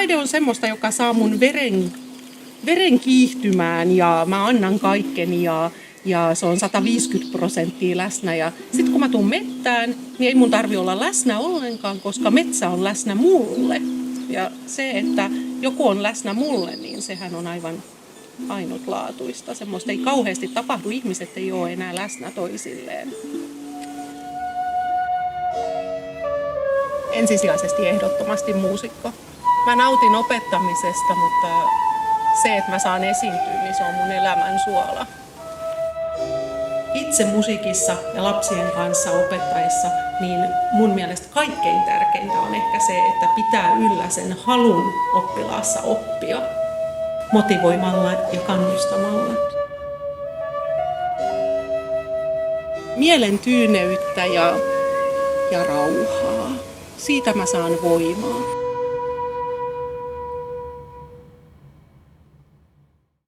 taide on semmoista, joka saa mun veren kiihtymään ja mä annan kaikkeni ja se on 150% läsnä. Ja sitten kun mä tuun mettään, niin ei mun tarvi olla läsnä ollenkaan, koska metsä on läsnä mulle. Ja se, että joku on läsnä mulle, niin sehän on aivan ainutlaatuista. Semmoista ei kauheasti tapahdu, ihmiset ei ole enää läsnä toisilleen. Ensisijaisesti ehdottomasti muusikko. Mä nautin opettamisesta, mutta se, että mä saan esiintyä, niin se on mun elämän suola. Itse musiikissa ja lapsien kanssa opettaessa, niin mun mielestä kaikkein tärkeintä on ehkä se, että pitää yllä sen halun oppilaassa oppia motivoimalla ja kannustamalla. Mielen tyyneyttä ja rauhaa. Siitä mä saan voimaa.